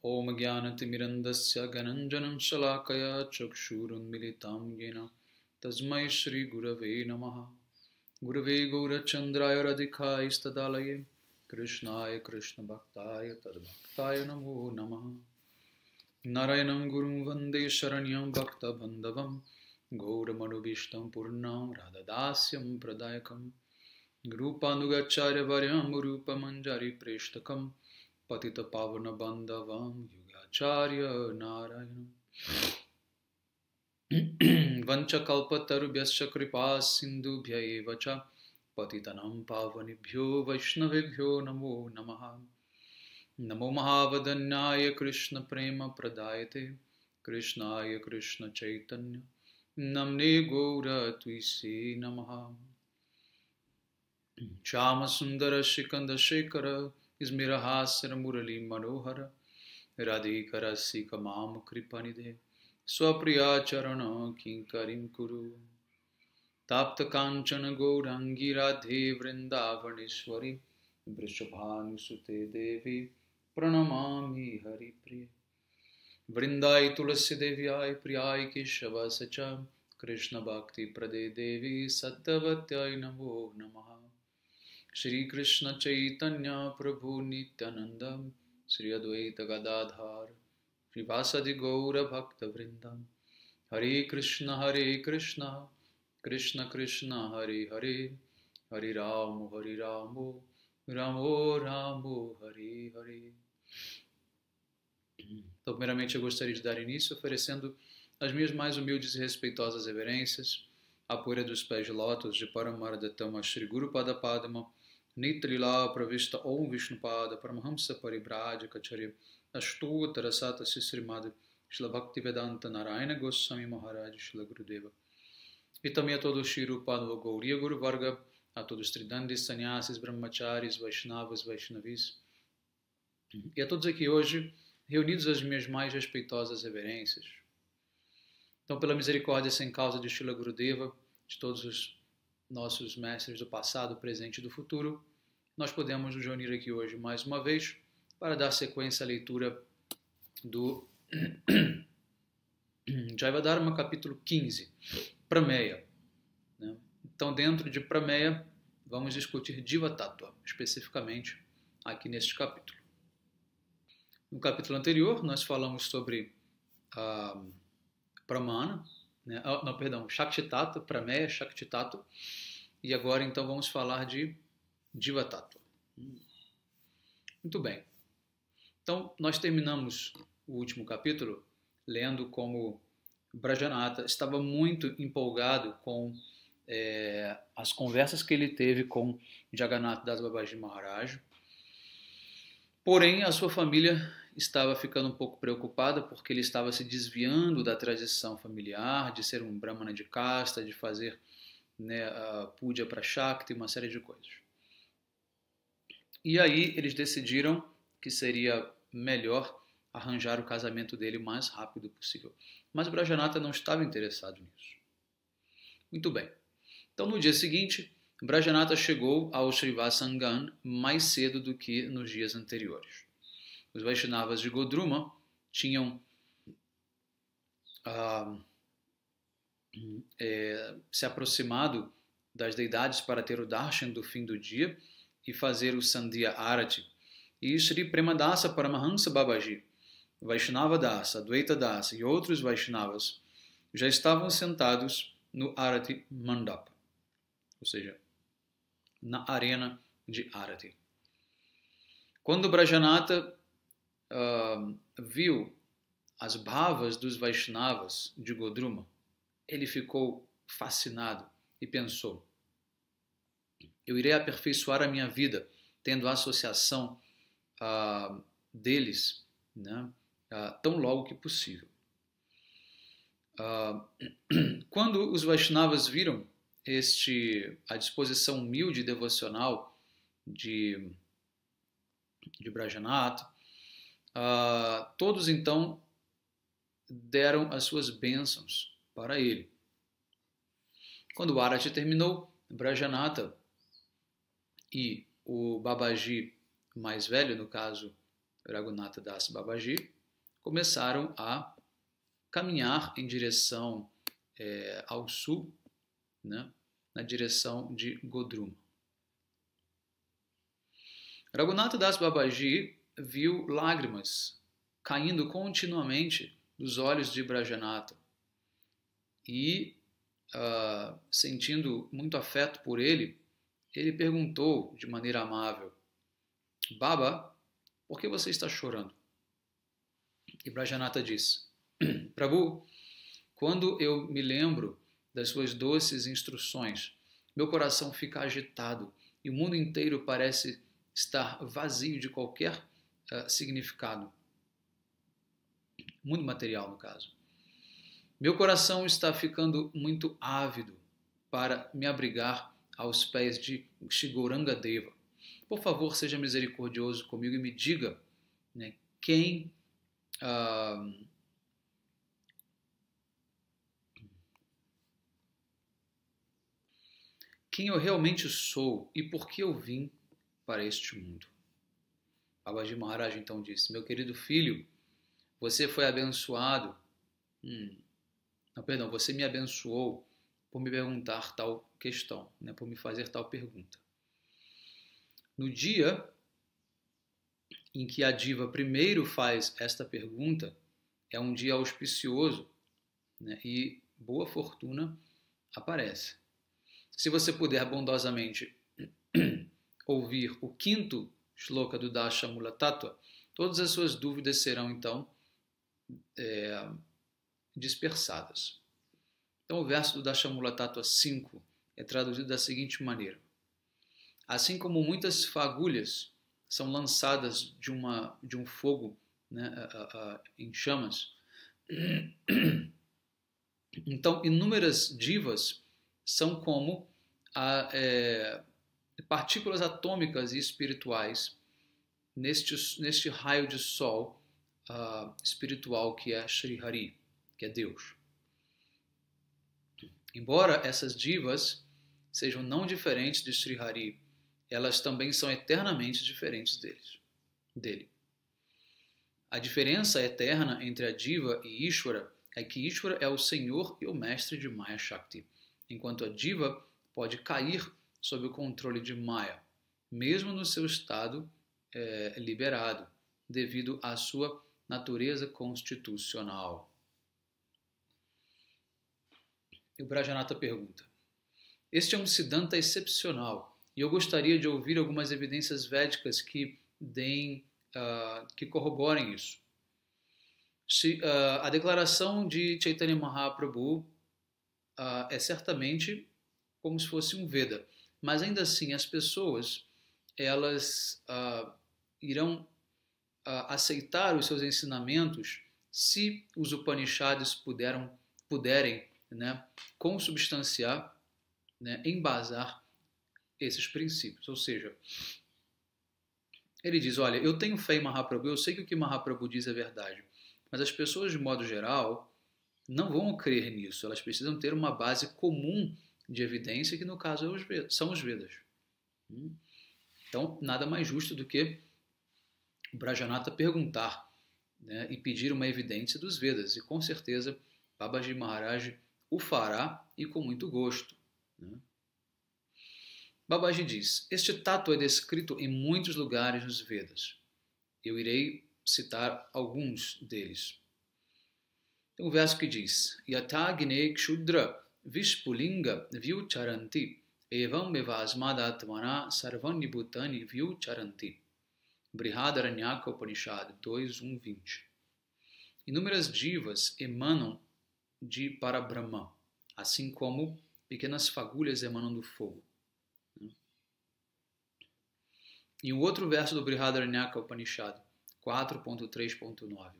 Om Gyanatimirandasya Gananjanam Shalakaya Chakshurunmilitam Yena Tasmai Shri Gurave Namaha Gurave Gaurachandraya Radhikaya Stadalaye Krishnaya Krishna Bhaktaya Tadbhaktaya Namo Namaha Narayanam Gurum Vande Sharanyam Bhakta Bandhavam Gauramanu Purnam Radhadasyam Pradayakam Rupanugacharya Varyam Rupamanjari Preshtakam Patita Pavana Bandhavam Yugacharya Narayanam Vancha Kalpatarubhyascha Kripa Sindhubhya Evacha Patitanam Pavanibhyo Vaishnavibhyo Namo Namaha Namo Mahavadanyaya Krishna Prema Pradayate Krishnaya Krishna Chaitanya Namne Gaura Tuisi Namaha Shama Sundara Shikanda Shekara Ismirahasara Murali Manohara Radhikara Sika Mama Kripanide Swapriya Charana Kinkarim Kuru Tapta Kanchana Gaurangi Radhe Vrindavaneshwari Vrishabhanu Sute Devi Pranamami Hari Priya Vrindai Tulasi Devyai Priyai Keshava Sacha Krishna Bhakti Prade Devi Sattavatyai Namo Namaha Shri Krishna Chaitanya Prabhu Nityananda Shri Advaita Gadadhar Shri Vasadi Gaura Bhakta Vrindam Hare Krishna Krishna Krishna Hare Hare Hare Ramo Ramo Ramo Hare Hare. Então, primeiramente, eu gostaria de dar início oferecendo as minhas mais humildes e respeitosas reverências à poeira dos pés de lótus de Paramardatama Shri Guru Pada Padma Nitrila Pravista Om Vishnupada Paramahamsa Paribhajaka Acharya Ashtottara Sata Srimad Shila Bhaktivedanta Narayana Goswami Maharaj Shila Gurudeva. E também a todos Shri Rupada Gauriya Guru Varga, a todos Tridandis, Sannyasis, Brahmacharis, Vaishnavas, Vaishnavis, e a todos aqui hoje reunidos as minhas mais respeitosas reverências. Então, pela misericórdia sem causa de Shila Gurudeva, de todos os nossos mestres do passado, presente e do futuro, nós podemos nos reunir aqui hoje mais uma vez para dar sequência à leitura do Jayavadharma, capítulo 15, Prameya. Então, dentro de Prameya, vamos discutir Jiva Tattva, especificamente aqui neste capítulo. No capítulo anterior, nós falamos sobre Pramana, Shakti Tattva, Prameya, Shakti Tattva, e agora então vamos falar de Jiva Tattva. Muito bem. Então, nós terminamos o último capítulo lendo como Brajanata estava muito empolgado com as conversas que ele teve com Jagannatha Das Babaji Maharaj. Porém, a sua família estava ficando um pouco preocupada porque ele estava se desviando da tradição familiar, de ser um brahmana de casta, de fazer a puja para Shakti, uma série de coisas. E aí eles decidiram que seria melhor arranjar o casamento dele o mais rápido possível. Mas Brajanata não estava interessado nisso. Muito bem. Então, no dia seguinte, Brajanata chegou ao Srivasangan mais cedo do que nos dias anteriores. Os Vaishnavas de Godruma tinham se aproximado das deidades para ter o darshan do fim do dia e fazer o Sandhya Arati. E Shri Premadasa Paramahansa Babaji, Vaishnava Dasa, Advaita Dasa e outros Vaishnavas já estavam sentados no Arati Mandapa, ou seja, na arena de Arati. Quando Brajanata viu as bhavas dos Vaishnavas de Godruma, ele ficou fascinado e pensou: eu irei aperfeiçoar a minha vida tendo a associação deles, tão logo que possível. Quando os Vaishnavas viram a disposição humilde e devocional de Brajanata, todos então deram as suas bênçãos para ele. Quando o Arati terminou, Brajanata e o Babaji mais velho, no caso Raghunatha Das Babaji, começaram a caminhar em direção ao sul, né, na direção de Godruma. Raghunatha Das Babaji viu lágrimas caindo continuamente dos olhos de Brajanatha e, sentindo muito afeto por ele, ele perguntou de maneira amável: Baba, por que você está chorando? E Brajanatha disse: Prabhu, quando eu me lembro das suas doces instruções, meu coração fica agitado e o mundo inteiro parece estar vazio de qualquer significado. Mundo material, no caso. Meu coração está ficando muito ávido para me abrigar aos pés de Shigoranga Deva. Por favor, seja misericordioso comigo e me diga, né, quem eu realmente sou e por que eu vim para este mundo. Babaji Maharaj então disse: meu querido filho, você foi abençoado. Você me abençoou por me perguntar tal questão, né, por me fazer tal pergunta. No dia em que a diva primeiro faz esta pergunta, é um dia auspicioso, né, e boa fortuna aparece. Se você puder bondosamente ouvir o 5º shloka do Dashamula Tattva, todas as suas dúvidas serão então dispersadas. Então o verso do Dashamula Tattva 5 é traduzido da seguinte maneira: assim como muitas fagulhas são lançadas de um fogo, né, em chamas, então inúmeras divas são como partículas atômicas e espirituais neste raio de sol espiritual que é Shri Hari, que é Deus. Embora essas divas sejam não diferentes de Shri Hari, elas também são eternamente diferentes dele. A diferença eterna entre a diva e Ishvara é que Ishvara é o senhor e o mestre de Maya Shakti, enquanto a diva pode cair sob o controle de Maya, mesmo no seu estado liberado, devido à sua natureza constitucional. E o Brajanatha pergunta: este é um Siddhanta excepcional e eu gostaria de ouvir algumas evidências védicas que corroborem isso. A declaração de Chaitanya Mahaprabhu é certamente como se fosse um Veda, mas ainda assim as pessoas elas irão aceitar os seus ensinamentos se os Upanishads puderem, né, consubstanciar, né, embasar esses princípios. Ou seja, ele diz: olha, eu tenho fé em Mahaprabhu, eu sei que o que Mahaprabhu diz é verdade, mas as pessoas de modo geral não vão crer nisso, elas precisam ter uma base comum de evidência, que no caso são os Vedas. Então, nada mais justo do que o Brajanatha perguntar, né, e pedir uma evidência dos Vedas, e com certeza Babaji Maharaj o fará e com muito gosto, né? Babaji diz: este tato é descrito em muitos lugares nos Vedas. Eu irei citar alguns deles. Tem um verso que diz: Yatagine kshudra vishpulinga vyucharanti evam mevasmadatmana sarvanibhutani vyucharanti. Brihadaranyaka Upanishad 2.1.20. Inúmeras divas emanam de Parabrahma, assim como pequenas fagulhas emanam do fogo. E o outro verso do Brihadaranyaka Upanishad 4.3.9.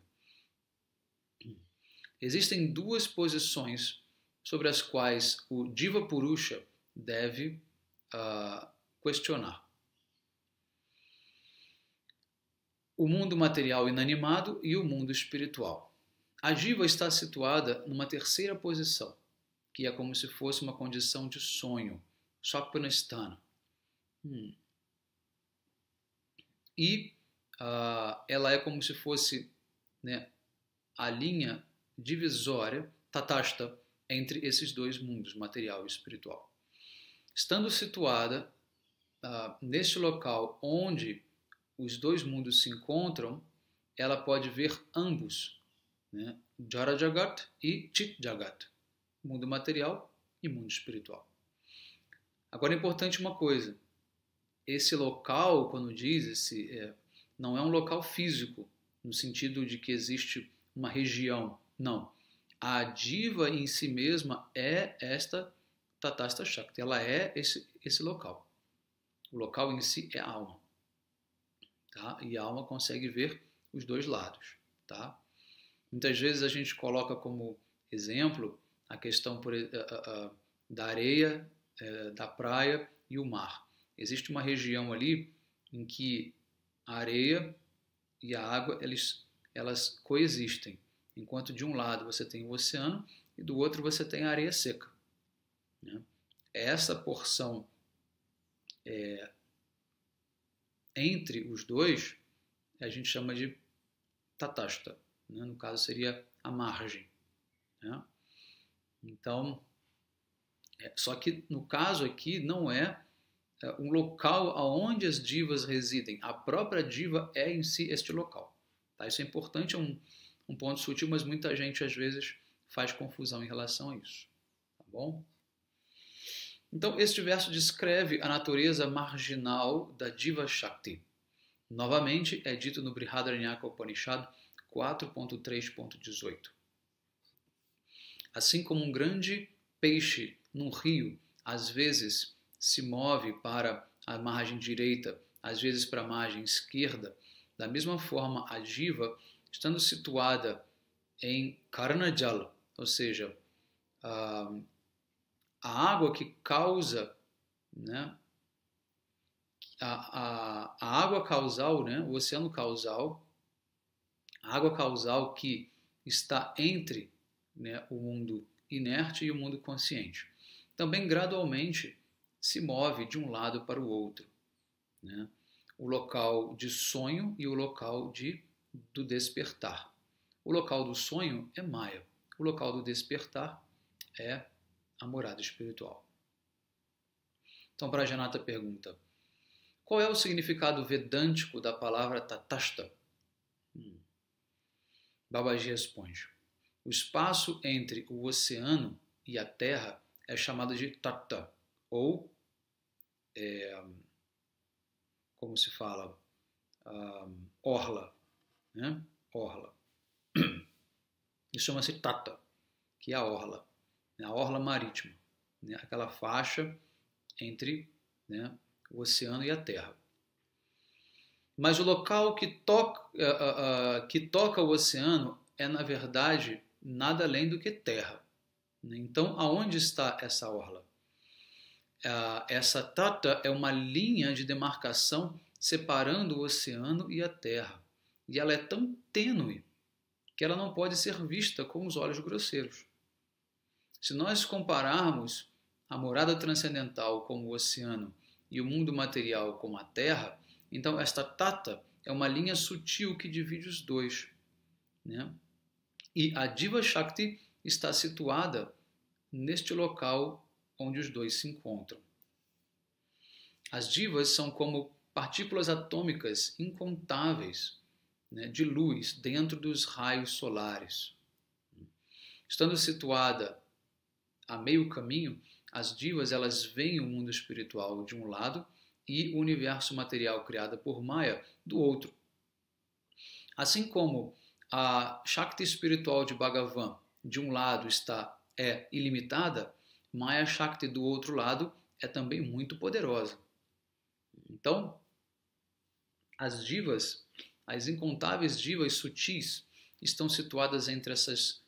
Existem duas posições sobre as quais o Diva Purusha deve questionar: o mundo material inanimado e o mundo espiritual. A Diva está situada numa terceira posição, que é como se fosse uma condição de sonho, Swapanasthana. E ela é como se fosse, né, a linha divisória, tatashta, entre esses dois mundos, material e espiritual. Estando situada neste local onde os dois mundos se encontram, ela pode ver ambos, né? Jara Jagat e Chit Jagat, mundo material e mundo espiritual. Agora é importante uma coisa, esse local, quando diz, não é um local físico, no sentido de que existe uma região, não. A diva em si mesma é esta Tatastha Shakti, ela é esse local. O local em si é a alma. Tá? E a alma consegue ver os dois lados. Tá? Muitas vezes a gente coloca como exemplo a questão da areia, da praia e o mar. Existe uma região ali em que a areia e a água elas coexistem. Enquanto de um lado você tem o oceano e do outro você tem a areia seca. Né? Essa porção entre os dois a gente chama de tatashta. Né? No caso seria a margem. Né? Então, só que no caso aqui não é um local onde as divas residem. A própria diva é em si este local. Tá? Isso é importante, é um ponto sutil, mas muita gente às vezes faz confusão em relação a isso. Tá bom? Então, este verso descreve a natureza marginal da Diva Shakti. Novamente, é dito no Brihadaranyaka Upanishad 4.3.18. Assim como um grande peixe num rio, às vezes se move para a margem direita, às vezes para a margem esquerda, da mesma forma a Diva, estando situada em Karnajal, ou seja, a água que causa, né, a água causal, né, o oceano causal, a água causal que está entre, né, o mundo inerte e o mundo consciente. Também gradualmente se move de um lado para o outro. Né? O local de sonho e o local do despertar. O local do sonho é Maya. O local do despertar é a morada espiritual. Então, Prajanata pergunta, qual é o significado vedântico da palavra tatashta? Babaji responde, o espaço entre o oceano e a terra é chamado de tata, ou, como se fala, orla. Né? Orla. Isso chama-se tata, que é a orla marítima, né? Aquela faixa entre, né, o oceano e a terra. Mas o local que toca o oceano é, na verdade, nada além do que terra. Então, aonde está essa orla? Essa tata é uma linha de demarcação separando o oceano e a terra. E ela é tão tênue que ela não pode ser vista com os olhos grosseiros. Se nós compararmos a morada transcendental como o oceano e o mundo material como a terra, então esta tata é uma linha sutil que divide os dois. Né? E a Diva Shakti está situada neste local onde os dois se encontram. As divas são como partículas atômicas incontáveis, né, de luz dentro dos raios solares. Estando situada a meio caminho, as divas elas veem o mundo espiritual de um lado e o universo material criado por Maya do outro. Assim como a Shakti espiritual de Bhagavan de um lado é ilimitada, Maya Shakti do outro lado é também muito poderosa. Então, as divas, as incontáveis divas sutis, estão situadas entre essas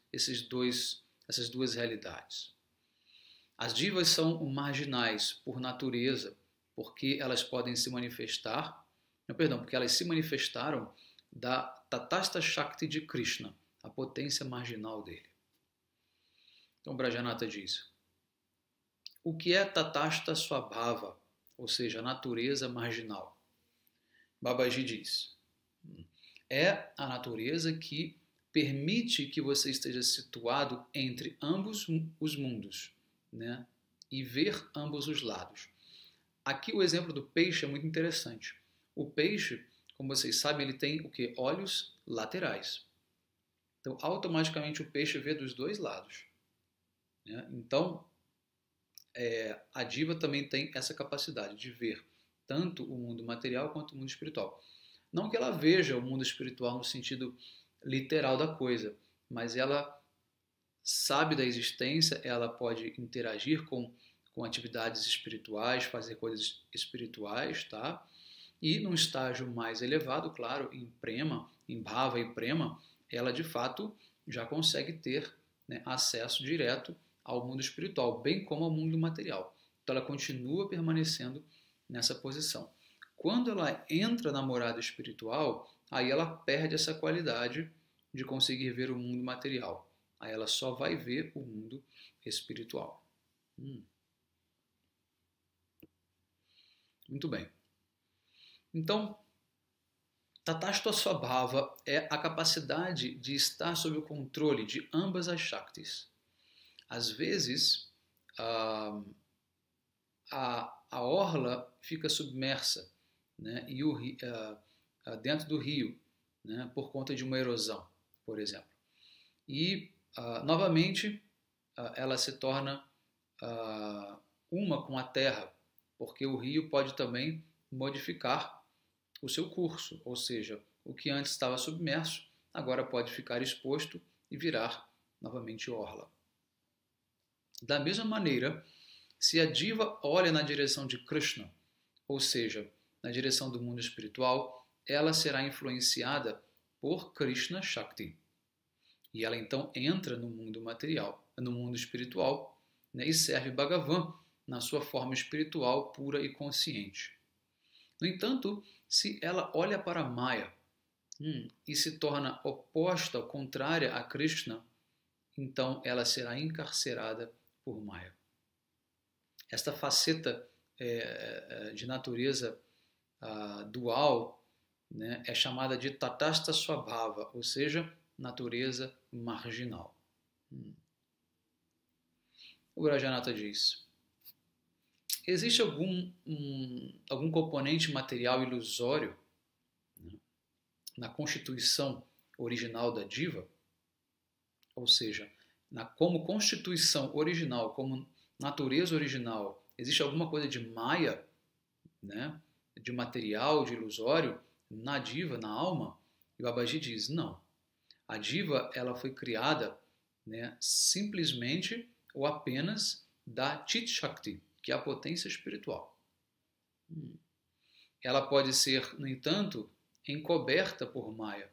duas realidades. As divas são marginais por natureza, porque elas podem se manifestar, porque elas se manifestaram da Tatastha Shakti de Krishna, a potência marginal dele. Então Brajanata diz, o que é Tatastha Swabhava, ou seja, a natureza marginal? Babaji diz, É a natureza que permite que você esteja situado entre ambos os mundos, né? E ver ambos os lados. Aqui o exemplo do peixe é muito interessante. O peixe, como vocês sabem, ele tem o quê? Olhos laterais. Então, automaticamente o peixe vê dos dois lados, né? Então, a diva também tem essa capacidade de ver tanto o mundo material quanto o mundo espiritual. Não que ela veja o mundo espiritual no sentido literal da coisa, mas ela sabe da existência, ela pode interagir com atividades espirituais, fazer coisas espirituais, tá? E num estágio mais elevado, claro, em prema, em bhava e prema, ela de fato já consegue ter, né, acesso direto ao mundo espiritual, bem como ao mundo material. Então ela continua permanecendo nessa posição. Quando ela entra na morada espiritual, aí ela perde essa qualidade de conseguir ver o mundo material. Aí ela só vai ver o mundo espiritual. Muito bem. Então, Tatastha Swabhava é a capacidade de estar sob o controle de ambas as Shaktis. Às vezes, a orla fica submersa, né, e dentro do rio, né, por conta de uma erosão, por exemplo. E, novamente, ela se torna uma com a terra, porque o rio pode também modificar o seu curso, ou seja, o que antes estava submerso, agora pode ficar exposto e virar novamente orla. Da mesma maneira, se a diva olha na direção de Krishna, ou seja, na direção do mundo espiritual, ela será influenciada por Krishna Shakti. E ela então entra no mundo material, no mundo espiritual, né, e serve Bhagavan na sua forma espiritual pura e consciente. No entanto, se ela olha para Maya e se torna oposta, contrária a Krishna, então ela será encarcerada por Maya. Esta faceta de natureza dual, né, é chamada de Tatastha Swabhava, ou seja, natureza marginal. O Rajanata diz: existe algum componente material ilusório, né, na constituição original da diva? Ou seja, como constituição original, como natureza original, existe alguma coisa de Maya, né, de material, de ilusório, na diva, na alma? E o Babaji diz: não. A diva ela foi criada, né, simplesmente ou apenas da Chit Shakti, que é a potência espiritual. Ela pode ser, no entanto, encoberta por Maya,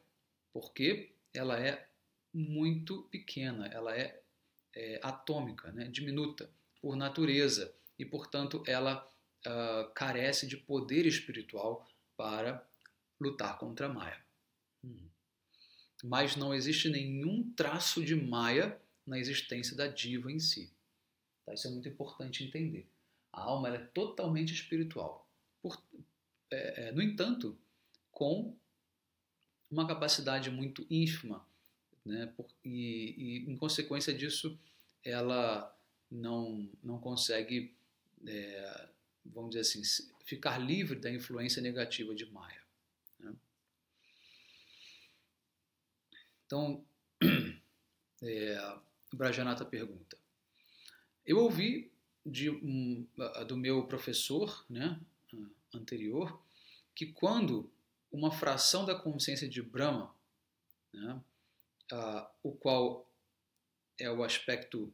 porque ela é muito pequena, ela é atômica, né, diminuta por natureza, e, portanto, ela carece de poder espiritual para lutar contra Maya. Mas não existe nenhum traço de Maya na existência da diva em si. Tá? Isso é muito importante entender. A alma é totalmente espiritual. No entanto, com uma capacidade muito ínfima, né? E em consequência disso, ela não consegue, vamos dizer assim, ficar livre da influência negativa de Maya. Né? Então, o Brajanata pergunta: eu ouvi do meu professor, né, anterior, que quando uma fração da consciência de Brahma, né, o qual é o aspecto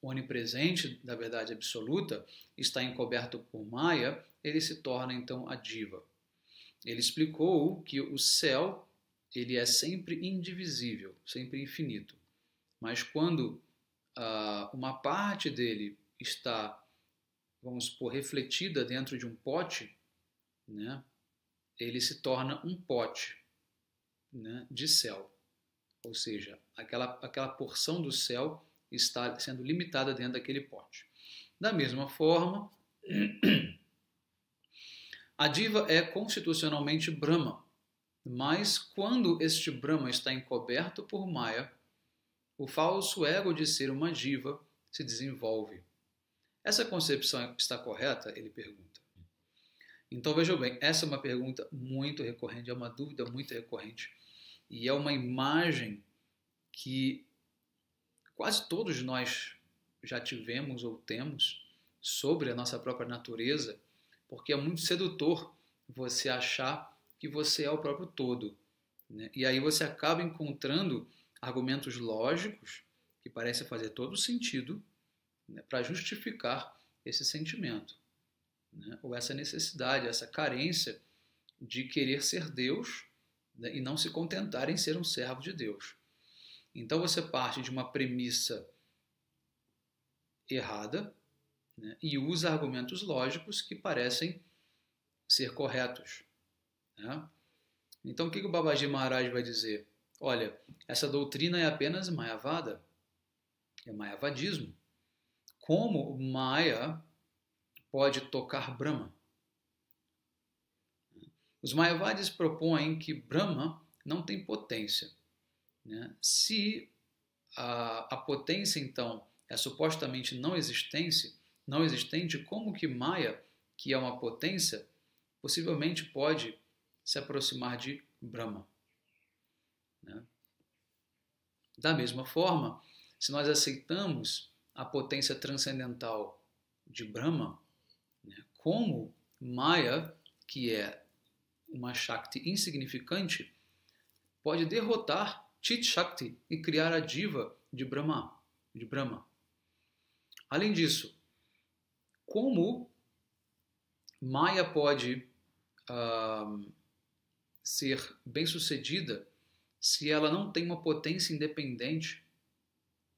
onipresente da verdade absoluta, está encoberto por Maya, ele se torna então a diva. Ele explicou que o céu ele é sempre indivisível, sempre infinito. Mas quando uma parte dele está, vamos supor, refletida dentro de um pote, né, ele se torna um pote, né, de céu. Ou seja, aquela porção do céu está sendo limitada dentro daquele pote. Da mesma forma, a diva é constitucionalmente Brahma, Mas quando este Brahma está encoberto por Maya, o falso ego de ser uma diva se desenvolve. Essa concepção está correta? Ele pergunta. Então vejam bem, essa é uma pergunta muito recorrente, é uma dúvida muito recorrente. E é uma imagem que quase todos nós já tivemos ou temos sobre a nossa própria natureza, porque é muito sedutor você achar que você é o próprio todo, né? E aí você acaba encontrando argumentos lógicos que parecem fazer todo sentido, né, para justificar esse sentimento, né, ou essa necessidade, essa carência de querer ser Deus, né, e não se contentar em ser um servo de Deus. Então você parte de uma premissa errada, né, e usa argumentos lógicos que parecem ser corretos, né? Então o que o Babaji Maharaj vai dizer? Olha, essa doutrina é apenas Mayavada, é Mayavadismo. Como Maya pode tocar Brahma? Os Mayavadis propõem que Brahma não tem potência, né? Se a potência, então, é supostamente não existente, como que Maya, que é uma potência, possivelmente pode se aproximar de Brahma, né? Da mesma forma, se nós aceitamos a potência transcendental de Brahma, né, como Maya, que é uma Shakti insignificante, pode derrotar Chit Shakti e criar a diva de Brahma. Além disso, como Maya pode ser bem-sucedida se ela não tem uma potência independente,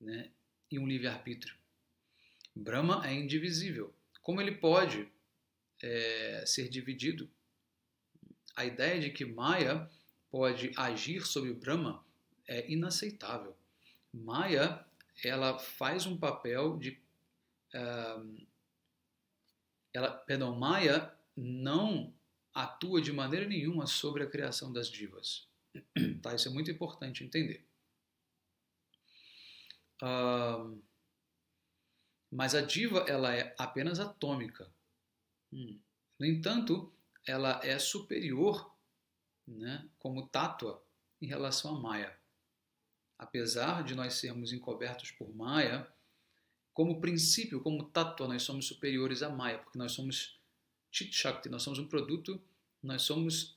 né, e um livre-arbítrio? Brahma é indivisível. Como ele pode ser dividido? A ideia de que Maya pode agir sobre o Brahma é inaceitável. Maya, ela faz um papel de... Maya não atua de maneira nenhuma sobre a criação das divas. Tá? Isso é muito importante entender. Mas a diva, ela é apenas atômica. No entanto, ela é superior, né, como tátua em relação a Maya. Apesar de nós sermos encobertos por Maya, como princípio, como tátua, nós somos superiores a Maya, porque nós somos Chit Shakti, nós somos um produto, nós somos,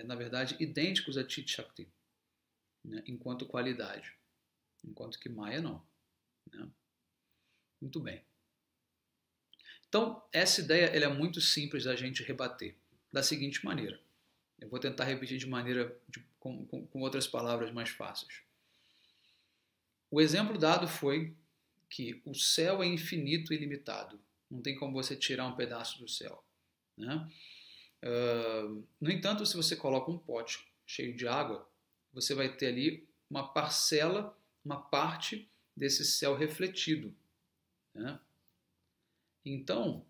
na verdade, idênticos a Chit Shakti, né, enquanto qualidade, enquanto que Maya não, né? Muito bem. Então, essa ideia ela é muito simples da gente rebater, da seguinte maneira. Eu vou tentar repetir de maneira, com outras palavras mais fáceis. O exemplo dado foi que o céu é infinito e ilimitado. Não tem como você tirar um pedaço do céu, né? No entanto, se você coloca um pote cheio de água, você vai ter ali uma parcela, uma parte desse céu refletido, né? Então,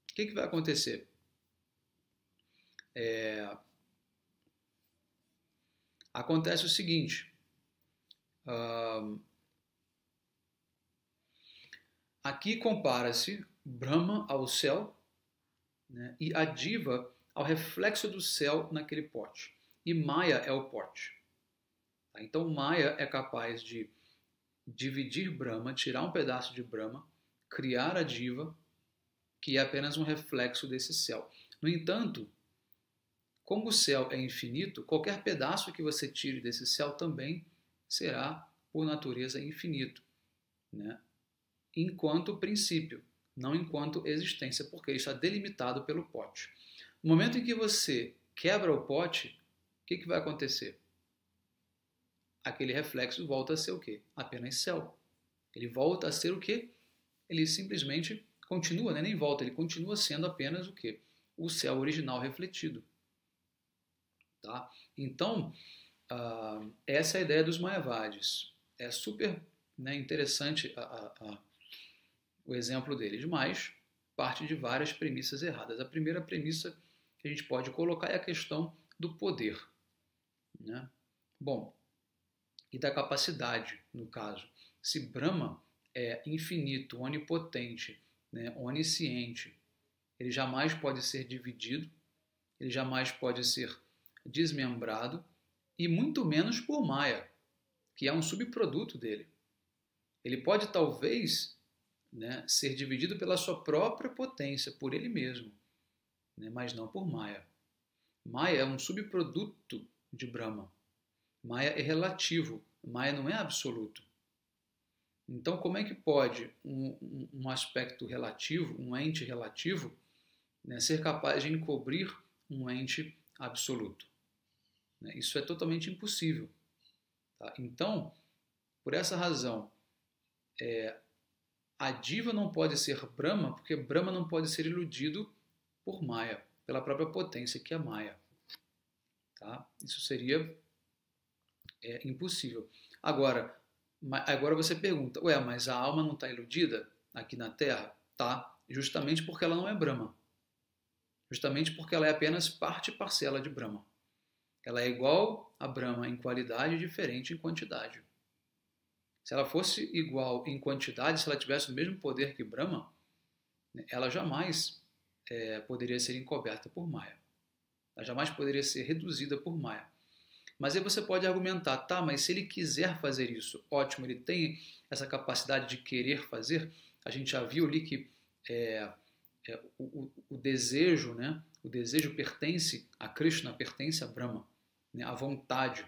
o que vai acontecer? Acontece o seguinte, aqui compara-se Brahma ao céu, né, e a diva ao reflexo do céu naquele pote. E Maya é o pote. Tá? Então Maya é capaz de dividir Brahma, tirar um pedaço de Brahma, criar a diva, que é apenas um reflexo desse céu. No entanto, como o céu é infinito, qualquer pedaço que você tire desse céu também será, por natureza, infinito, né? Enquanto princípio, não enquanto existência, porque ele está delimitado pelo pote. No momento em que você quebra o pote, o que vai acontecer? Aquele reflexo volta a ser o quê? Apenas céu. Ele volta a ser o quê? Ele simplesmente continua, né? Nem volta, ele continua sendo apenas o quê? O céu original refletido. Tá? Então, essa é a ideia dos Mayavadis. É super, né, interessante o exemplo deles, mas parte de várias premissas erradas. A primeira premissa que a gente pode colocar é a questão do poder. né? Bom, e da capacidade, no caso. Se Brahma é infinito, onipotente, né, onisciente, ele jamais pode ser dividido, ele jamais pode ser desmembrado, e muito menos por Maya, que é um subproduto dele. Ele pode talvez, né, ser dividido pela sua própria potência, por ele mesmo, né, mas não por Maya. Maya é um subproduto de Brahma. Maya é relativo, Maya não é absoluto. Então, como é que pode um aspecto relativo, um ente relativo, né, ser capaz de encobrir um ente absoluto? Né? Isso é totalmente impossível. Tá? Então, por essa razão, a diva não pode ser Brahma, porque Brahma não pode ser iludido por Maya, pela própria potência que é Maya. Tá? Isso seria impossível. Agora você pergunta, ué, mas a alma não está iludida aqui na Terra? Tá, justamente porque ela não é Brahma. Justamente porque ela é apenas parte e parcela de Brahma. Ela é igual a Brahma em qualidade e diferente em quantidade. Se ela fosse igual em quantidade, se ela tivesse o mesmo poder que Brahma, ela jamais poderia ser encoberta por Maya. Ela jamais poderia ser reduzida por Maya. Mas aí você pode argumentar, tá, mas se ele quiser fazer isso, ótimo, ele tem essa capacidade de querer fazer. A gente já viu ali que o desejo, né? O desejo pertence a Krishna, pertence a Brahma. Né? A vontade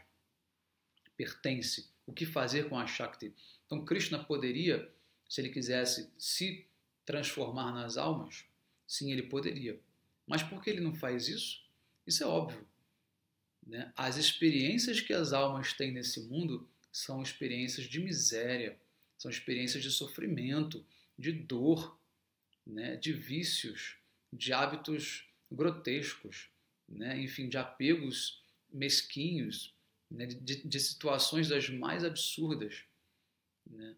pertence. O que fazer com a Shakti? Então Krishna poderia, se ele quisesse, se transformar nas almas? Sim, ele poderia. Mas por que ele não faz isso? Isso é óbvio. Né? As experiências que as almas têm nesse mundo são experiências de miséria, são experiências de sofrimento, de dor, né? De vícios, de hábitos grotescos, né? Enfim, de apegos mesquinhos, né? de situações das mais absurdas. Né?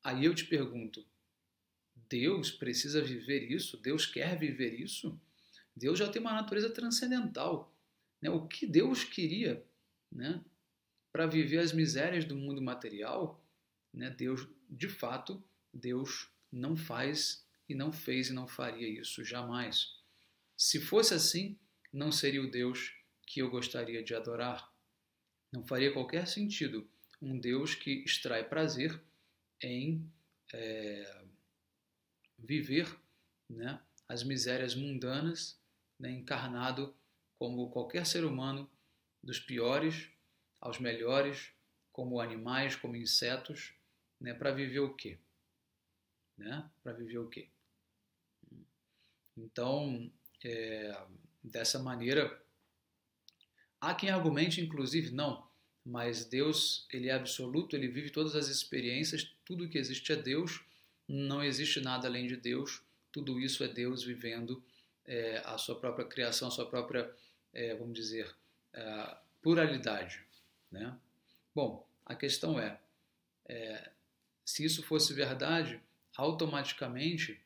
Aí eu te pergunto, Deus precisa viver isso? Deus quer viver isso? Deus já tem uma natureza transcendental. Né? O que Deus queria, né, para viver as misérias do mundo material, né, Deus, de fato, Deus não faz e não fez e não faria isso jamais. Se fosse assim, não seria o Deus que eu gostaria de adorar. Não faria qualquer sentido um Deus que extrai prazer em viver, né, as misérias mundanas, né, encarnado como qualquer ser humano, dos piores aos melhores, como animais, como insetos, né, para viver o quê? Né? Para viver o quê? Então, dessa maneira, há quem argumente, inclusive, não, mas Deus, ele é absoluto, ele vive todas as experiências, tudo que existe é Deus, não existe nada além de Deus, tudo isso é Deus vivendo a sua própria criação, a sua própria, vamos dizer, pluralidade. Né? Bom, a questão se isso fosse verdade, automaticamente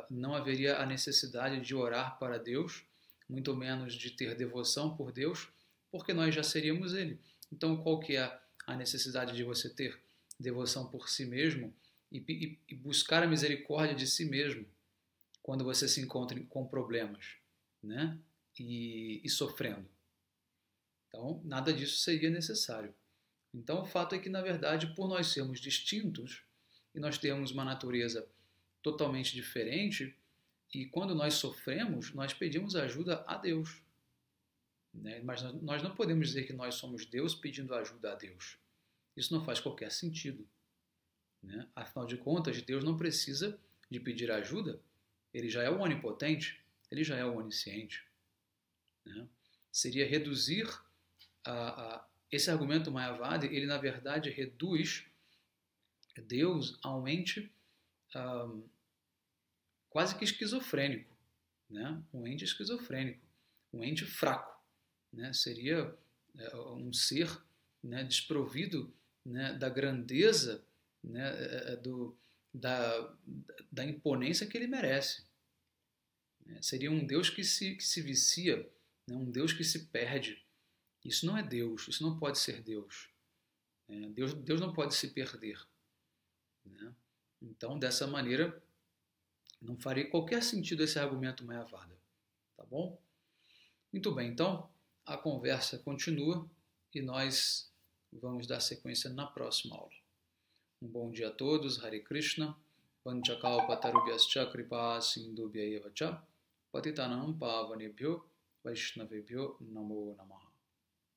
não haveria a necessidade de orar para Deus, muito menos de ter devoção por Deus, porque nós já seríamos Ele. Então, qual que é a necessidade de você ter devoção por si mesmo e buscar a misericórdia de si mesmo quando você se encontra com problemas, né? E sofrendo? Então, nada disso seria necessário. Então, o fato é que, na verdade, por nós sermos distintos e nós termos uma natureza totalmente diferente, e quando nós sofremos, nós pedimos ajuda a Deus. Né? Mas nós não podemos dizer que nós somos Deus pedindo ajuda a Deus. Isso não faz qualquer sentido. Né? Afinal de contas, Deus não precisa de pedir ajuda, ele já é o onipotente, ele já é o onisciente. Né? Seria reduzir esse argumento Mayavadi, ele na verdade reduz Deus a um ente quase que esquizofrênico, né? Um ente esquizofrênico, um ente fraco, né? Seria um ser, né, desprovido, né, da grandeza, né, da imponência que ele merece. Seria um Deus que se vicia, né, um Deus que se perde, Isso não é Deus, isso não pode ser Deus. Deus não pode se perder. Né? Então, dessa maneira, não faria qualquer sentido esse argumento Mayavada. Tá bom? Muito bem, então a conversa continua e nós vamos dar sequência na próxima aula. Um bom dia a todos, Hare Krishna, Vanchakalpatarubhyascha kripa sindhubhya eva cha, Patitanam pavanebhyo Vaishnavebhyo namo namaha.